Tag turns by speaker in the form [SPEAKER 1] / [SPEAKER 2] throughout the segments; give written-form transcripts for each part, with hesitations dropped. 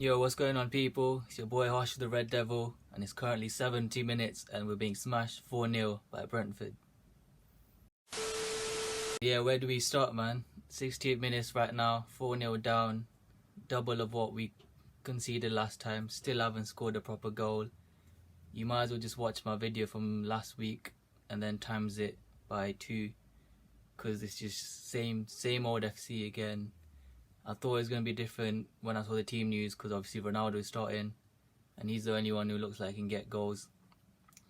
[SPEAKER 1] Yo, what's going on, people? It's your boy Harsh the Red Devil, and it's currently 70 minutes and we're being smashed 4-0 by Brentford. Yeah, where do we start, man? 68 minutes right now, 4-0 down, double of what we conceded last time, still haven't scored a proper goal. You might as well just watch my video from last week and then times it by 2, because it's just same old FC again. I thought it was going to be different when I saw the team news, because obviously Ronaldo is starting and he's the only one who looks like he can get goals.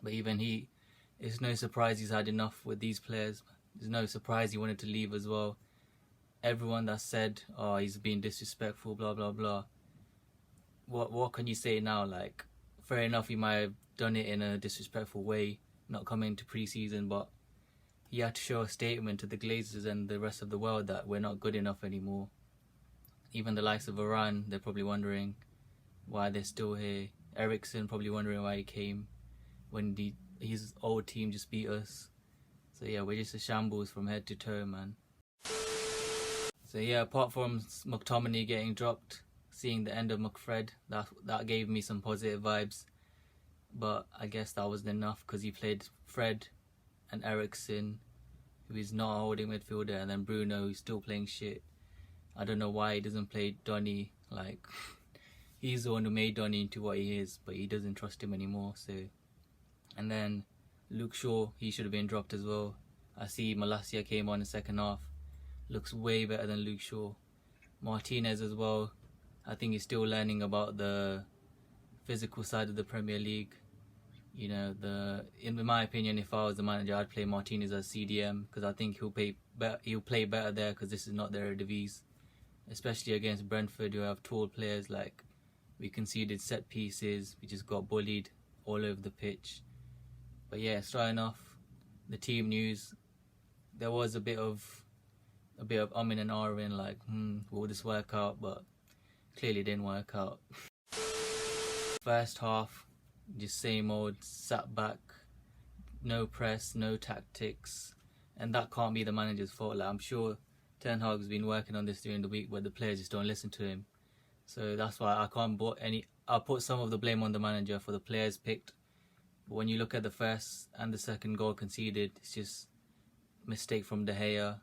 [SPEAKER 1] But even he, it's no surprise he's had enough with these players. There's no surprise he wanted to leave as well. Everyone that said, oh, he's being disrespectful, blah blah blah, what can you say now? Like, fair enough, he might have done it in a disrespectful way, not coming to pre-season, but he had to show a statement to the Glazers and the rest of the world that we're not good enough anymore. Even the likes of Varane, they're probably wondering why they're still here. Eriksen probably wondering why he came when his old team just beat us. So yeah, we're just a shambles from head to toe, man. So yeah, apart from McTominay getting dropped, seeing the end of McFred, that gave me some positive vibes. But I guess that wasn't enough, because he played Fred and Eriksen, who is not a holding midfielder, and then Bruno, who's still playing shit. I don't know why he doesn't play Donny. Like, he's the one who made Donny into what he is, but he doesn't trust him anymore. So, and then Luke Shaw, he should have been dropped as well. I see Malacia came on in the second half, looks way better than Luke Shaw. Martinez as well, I think he's still learning about the physical side of the Premier League. You know, in my opinion, if I was the manager, I'd play Martinez as CDM, because I think he'll play better there, because this is not their Eredivisie. Especially against Brentford, who have tall players. Like, we conceded set pieces, we just got bullied all over the pitch. But yeah, starting off the team news, there was a bit of and ahhing, like, will this work out? But clearly didn't work out. First half, just same old, sat back, no press, no tactics, and that can't be the manager's fault. Like, I'm sure Ten Hag's been working on this during the week, but the players just don't listen to him. So that's why I can't I'll put some of the blame on the manager for the players picked. But when you look at the first and the second goal conceded, it's just mistake from De Gea.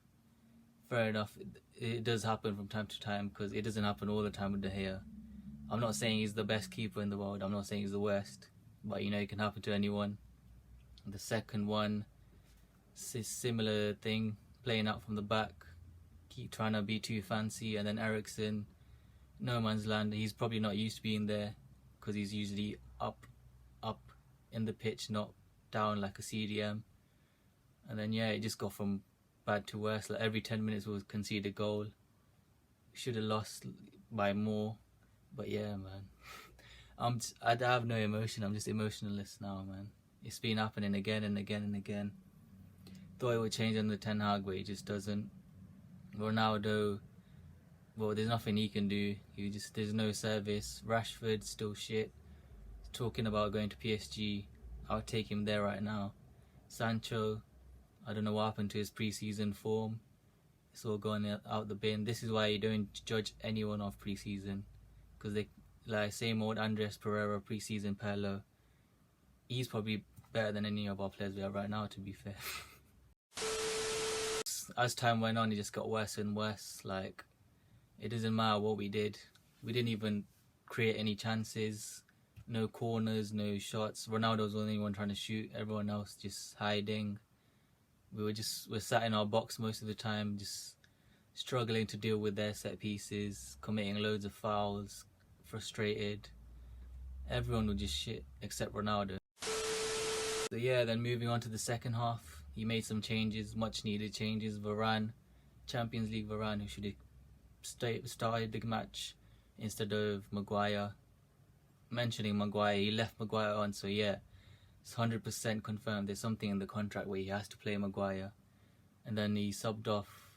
[SPEAKER 1] Fair enough, it does happen from time to time, because it doesn't happen all the time with De Gea. I'm not saying he's the best keeper in the world, I'm not saying he's the worst, but you know, it can happen to anyone. The second one, similar thing, playing out from the back, keep trying to be too fancy, and then Eriksen, no man's land. He's probably not used to being there, because he's usually up in the pitch, not down like a CDM. And then yeah, it just got from bad to worse. Like, every 10 minutes we'll concede a goal. Should have lost by more, but yeah, man. I have no emotion. I'm just emotionless now, man. It's been happening again and again and again. Thought it would change under Ten Hag, but it just doesn't. Ronaldo, well, there's nothing he can do. There's no service. Rashford, still shit. Talking about going to PSG, I'll take him there right now. Sancho, I don't know what happened to his pre-season form. It's all going out the bin. This is why you don't judge anyone off pre-season, because they, like, same old Andres Pereira, pre-season Pirlo. He's probably better than any of our players we have right now, to be fair. As time went on, it just got worse and worse. Like, it doesn't matter what we did. We didn't even create any chances. No corners, no shots. Ronaldo was the only one trying to shoot. Everyone else just hiding. We're sat in our box most of the time, just struggling to deal with their set pieces, committing loads of fouls, frustrated. Everyone was just shit except Ronaldo. So yeah, then moving on to the second half, he made some changes, much needed changes. Varane, Champions League Varane, who should have started the match instead of Maguire. Mentioning Maguire, he left Maguire on, so yeah, it's 100% confirmed. There's something in the contract where he has to play Maguire. And then he subbed off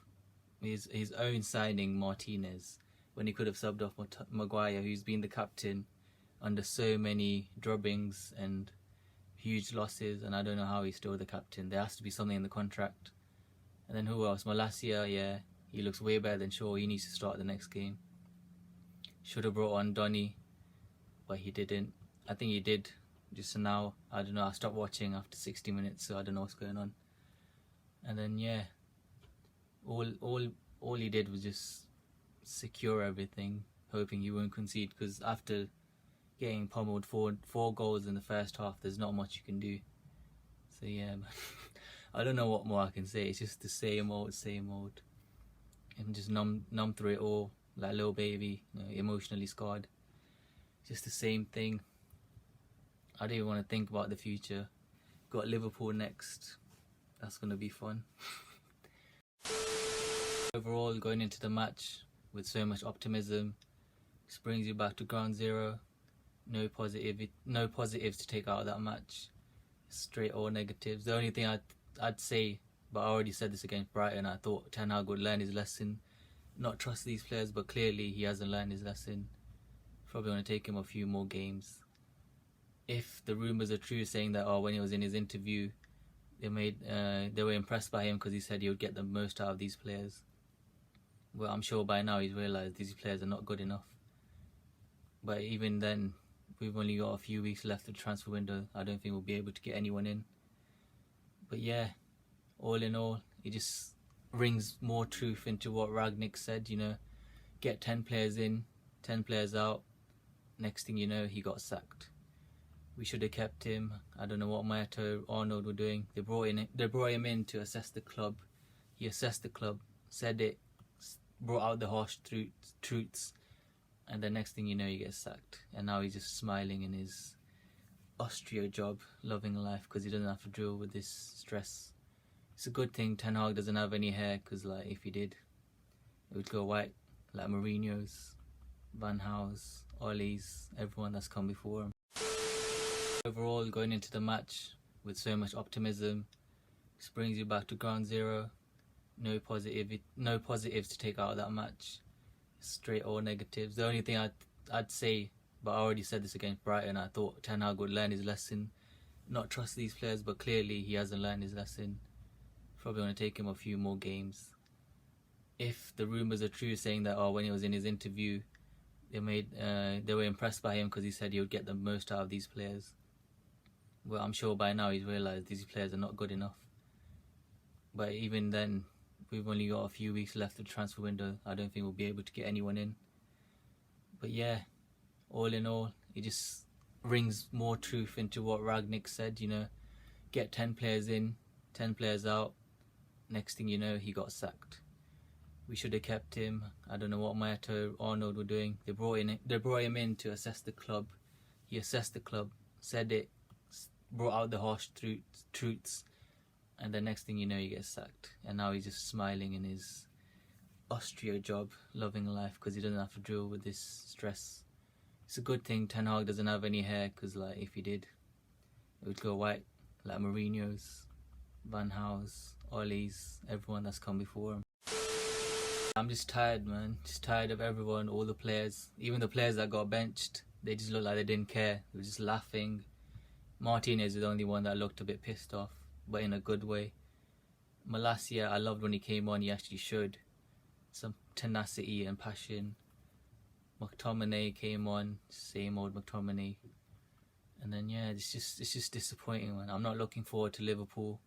[SPEAKER 1] his own signing, Martinez, when he could have subbed off Maguire, who's been the captain under so many drubbings and huge losses, and I don't know how he's still the captain. There has to be something in the contract. And then who else? Malacia, yeah, he looks way better than Shaw. He needs to start the next game. Should have brought on Donny. but he didn't. I think he did just now. I don't know. I stopped watching after 60 minutes, so I don't know what's going on. And then yeah, all he did was just secure everything, hoping he won't concede. Because after getting pummeled four goals in the first half, there's not much you can do. So yeah, I don't know what more I can say. It's just the same old. I'm just numb through it all, like a little baby, emotionally scarred. Just the same thing. I don't even want to think about the future. Got Liverpool next. That's going to be fun. Overall, going into the match with so much optimism, just brings you back to ground zero. No positives to take out of that match. Straight all negatives. The only thing I'd say, but I already said this against Brighton, I thought Ten Hag would learn his lesson, not trust these players, but clearly he hasn't learned his lesson. Probably going to take him a few more games. If the rumours are true, saying that when he was in his interview, they were impressed by him because he said he would get the most out of these players. Well, I'm sure by now he's realised these players are not good enough. But even then, we've only got a few weeks left of the transfer window. I don't think we'll be able to get anyone in. But yeah, all in all, it just rings more truth into what Ragnick said, get 10 players in, 10 players out. Next thing you know, he got sacked. We should have kept him. I don't know what Maito, Arnold were doing. They brought him in to assess the club. He assessed the club, said it, brought out the harsh truths, and the next thing you know, he gets sacked. And now he's just smiling in his Austria job, loving life because he doesn't have to deal with this stress. It's a good thing Ten Hag doesn't have any hair, because if he did, it would go white, like Mourinho's, Van Gaal's, Ole's, everyone that's come before him. Overall, going into the match with so much optimism, just brings you back to ground zero. No positives to take out of that match. Straight all negatives. The only thing I'd say, but I already said this against Brighton, I thought Ten Hag would learn his lesson, not trust these players, but clearly he hasn't learned his lesson. Probably going to take him a few more games. If the rumours are true, saying that when he was in his interview, they were impressed by him because he said he would get the most out of these players. Well, I'm sure by now he's realised these players are not good enough. But even then, we've only got a few weeks left of the transfer window. I don't think we'll be able to get anyone in. But yeah, all in all, it just rings more truth into what Ragnick said, get 10 players in, 10 players out. Next thing you know, he got sacked. We should have kept him. I don't know what Maito, Arnold were doing. They brought him in to assess the club. He assessed the club, said it, brought out the harsh truths, and the next thing you know, he gets sacked. And now he's just smiling in his Austria job, loving life because he doesn't have to deal with this stress. It's a good thing Ten Hag doesn't have any hair, because if he did, it would go white, like Mourinho's, Van Gaal's, Ole's, everyone that's come before him. I'm just tired, man. Just tired of everyone, all the players. Even the players that got benched, they just looked like they didn't care. They were just laughing. Martinez is the only one that looked a bit pissed off, but in a good way. Malacia, I loved when he came on. He actually showed some tenacity and passion. McTominay came on, same old McTominay. And then yeah, it's just disappointing, man. I'm not looking forward to Liverpool.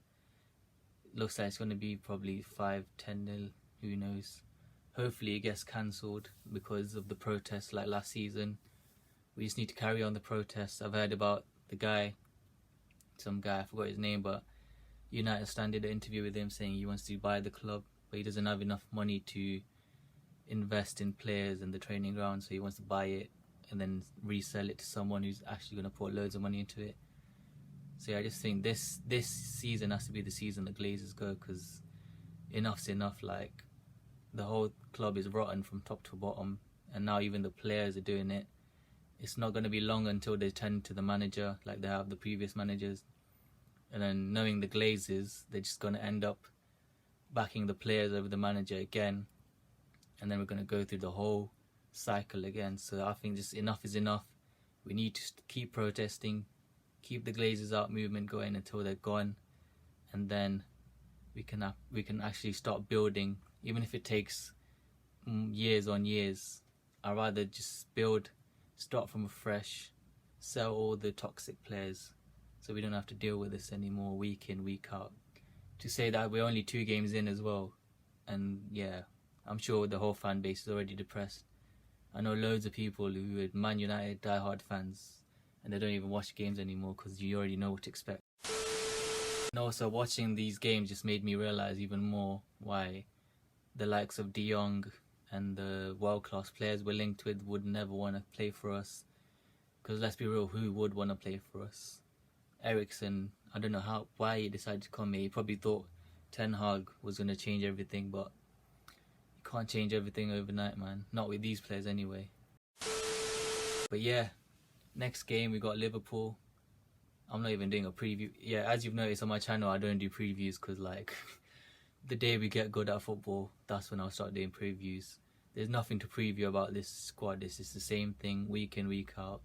[SPEAKER 1] It looks like it's going to be probably 5-10 nil. Who knows? Hopefully it gets cancelled because of the protests like last season. We just need to carry on the protests. I've heard about some guy, I forgot his name, but United Stand did an interview with him saying he wants to buy the club, but he doesn't have enough money to invest in players and the training ground, so he wants to buy it and then resell it to someone who's actually going to put loads of money into it. So yeah, I just think this season has to be the season the Glazers go, because enough's enough. Like, the whole club is rotten from top to bottom, and now even the players are doing it. It's not going to be long until they turn to the manager like they have the previous managers, and then knowing the Glazers, they're just going to end up backing the players over the manager again, and then we're going to go through the whole cycle again. So I think just enough is enough. We need to keep protesting, keep the Glazers out movement going until they're gone, and then we can actually start building, even if it takes years on years. I'd rather just build start from afresh, sell all the toxic players so we don't have to deal with this anymore week in, week out. To say that we're only 2 games in as well, and yeah, I'm sure the whole fan base is already depressed. I know loads of people who are Man United diehard fans and they don't even watch games anymore because you already know what to expect. And also watching these games just made me realise even more why the likes of De Jong and the world-class players we're linked with would never want to play for us. Because let's be real, who would want to play for us? Eriksen, I don't know why he decided to come here. He probably thought Ten Hag was going to change everything, but you can't change everything overnight, man. Not with these players anyway. But yeah, next game we got Liverpool. I'm not even doing a preview. Yeah, as you've noticed on my channel, I don't do previews because like the day we get good at football, that's when I'll start doing previews. There's nothing to preview about this squad. This is the same thing week in, week out.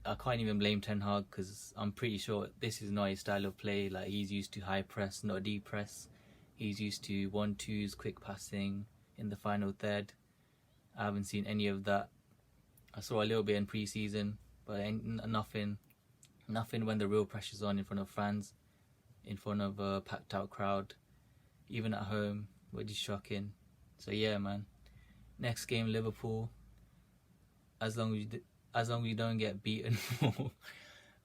[SPEAKER 1] I can't even blame Ten Hag because I'm pretty sure this is not his style of play. Like, he's used to high press, not deep press. He's used to 1-2s, quick passing in the final third. I haven't seen any of that. I saw a little bit in pre-season, but nothing when the real pressure's on in front of fans, in front of a packed out crowd, even at home, which is shocking. So yeah, man. Next game, Liverpool. As long as we don't get beaten,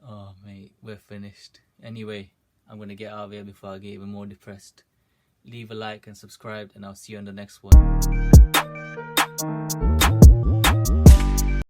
[SPEAKER 1] oh mate, we're finished. Anyway, I'm gonna get out of here before I get even more depressed. Leave a like and subscribe, and I'll see you on the next one.